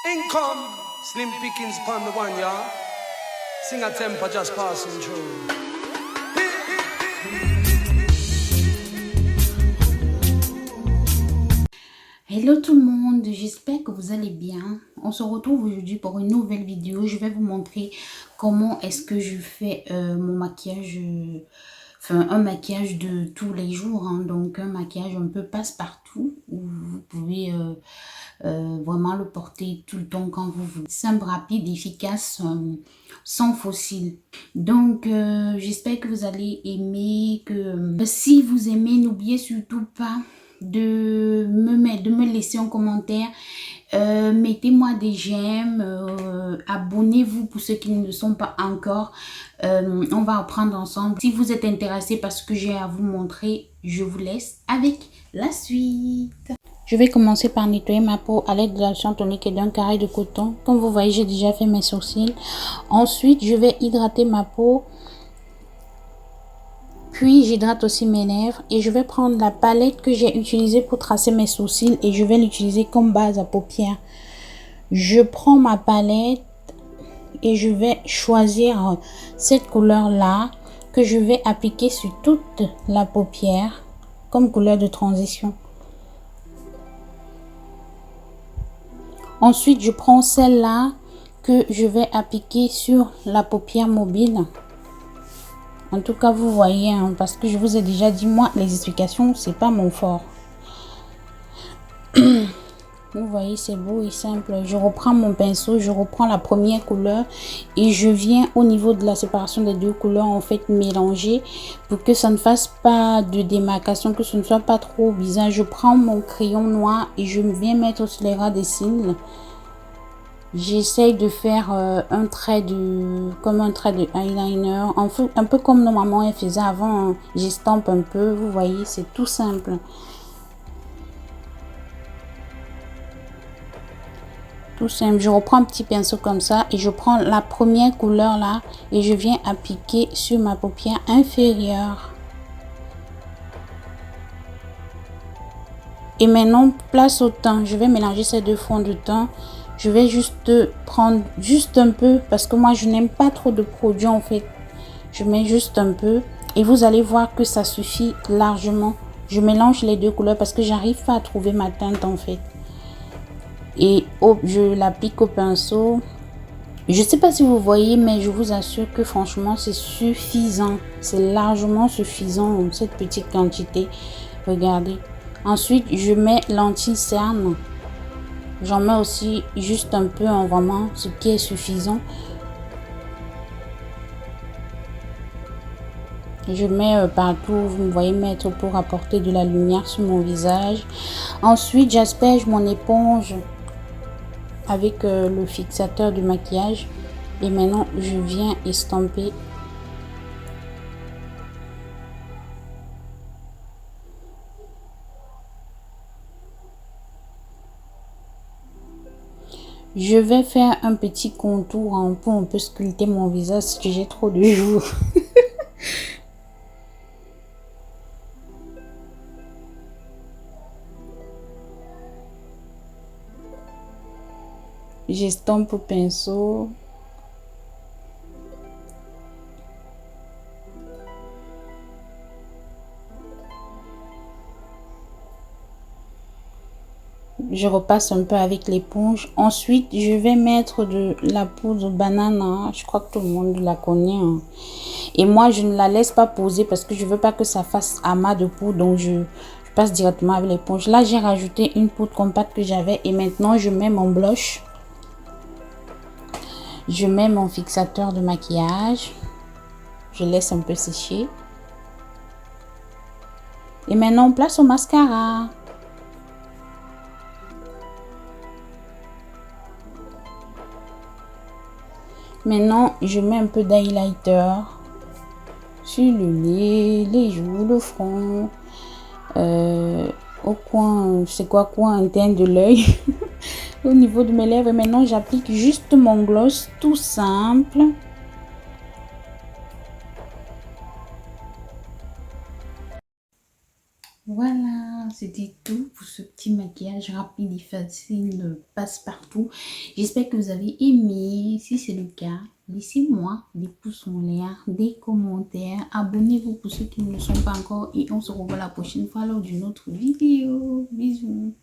Income, Slim Pickings pon the one, y'all. Sing a temper just passing through. Hello tout le monde, j'espère que vous allez bien. On se retrouve aujourd'hui pour une nouvelle vidéo. Je vais vous montrer comment est-ce que je fais mon maquillage, un maquillage de tous les jours, hein. Donc un maquillage un peu passe-partout où vous pouvez vraiment le porter tout le temps quand vous voulez. Simple, rapide, efficace, sans fossiles. Donc j'espère que vous allez aimer, que si vous aimez, n'oubliez surtout pas de me laisser un commentaire, mettez-moi des j'aime, abonnez-vous pour ceux qui ne le sont pas encore. On va apprendre ensemble. Si vous êtes intéressé par ce que j'ai à vous montrer, je vous laisse avec la suite. Je vais commencer par nettoyer ma peau à l'aide de la lotion tonique et d'un carré de coton. Comme vous voyez, j'ai déjà fait mes sourcils. Ensuite, je vais hydrater ma peau. Puis j'hydrate aussi mes lèvres et je vais prendre la palette que j'ai utilisée pour tracer mes sourcils et je vais l'utiliser comme base à paupières. Je prends ma palette et je vais choisir cette couleur là que je vais appliquer sur toute la paupière comme couleur de transition. Ensuite, je prends celle-là que je vais appliquer sur la paupière mobile. En tout cas, vous voyez, hein, parce que je vous ai déjà dit, moi, les explications, c'est pas mon fort. Vous voyez, c'est beau et simple. Je reprends mon pinceau, je reprends la première couleur et je viens au niveau de la séparation des deux couleurs, en fait, mélanger pour que ça ne fasse pas de démarcation, que ce ne soit pas trop bizarre. Je prends mon crayon noir et je viens mettre sur les ras des cils. J'essaye de faire un trait comme un trait de eyeliner, un peu comme normalement elle faisait avant. J'estampe un peu, vous voyez, c'est tout simple. Tout simple, je reprends un petit pinceau comme ça et je prends la première couleur là et je viens appliquer sur ma paupière inférieure. Et maintenant, place au teint, je vais mélanger ces deux fonds de teint. Je vais juste prendre juste un peu parce que moi je n'aime pas trop de produits en fait. Je mets juste un peu et vous allez voir que ça suffit largement. Je mélange les deux couleurs parce que j'arrive pas à trouver ma teinte en fait. Et je l'applique au pinceau. Je sais pas si vous voyez, mais je vous assure que franchement c'est suffisant. C'est largement suffisant cette petite quantité. Regardez. Ensuite je mets l'anti-cerne. J'en mets aussi juste un peu, en vraiment ce qui est suffisant. Je mets partout, vous me voyez mettre pour apporter de la lumière sur mon visage. Ensuite, j'asperge mon éponge avec le fixateur de maquillage. Et maintenant, je viens estamper. Je vais faire un petit contour pour un peu sculpter mon visage parce que j'ai trop de joues. J'estompe au pinceau. Je repasse un peu avec l'éponge. Ensuite, je vais mettre de la poudre banane, hein. Je crois que tout le monde la connaît, hein. Et moi, je ne la laisse pas poser parce que je veux pas que ça fasse amas de poudre. Donc, je passe directement avec l'éponge. Là, j'ai rajouté une poudre compacte que j'avais. Et maintenant, je mets mon blush. Je mets mon fixateur de maquillage. Je laisse un peu sécher. Et maintenant, on place au mascara. Maintenant, je mets un peu d'highlighter sur le nez, les joues, le front, au coin, c'est quoi, coin interne de l'œil, au niveau de mes lèvres. Et maintenant, j'applique juste mon gloss tout simple. Voilà, c'était tout pour ce petit maquillage rapide et facile passe-partout. J'espère que vous avez aimé. Si c'est le cas, laissez-moi des pouces en l'air, des commentaires. Abonnez-vous pour ceux qui ne le sont pas encore. Et on se revoit la prochaine fois lors d'une autre vidéo. Bisous.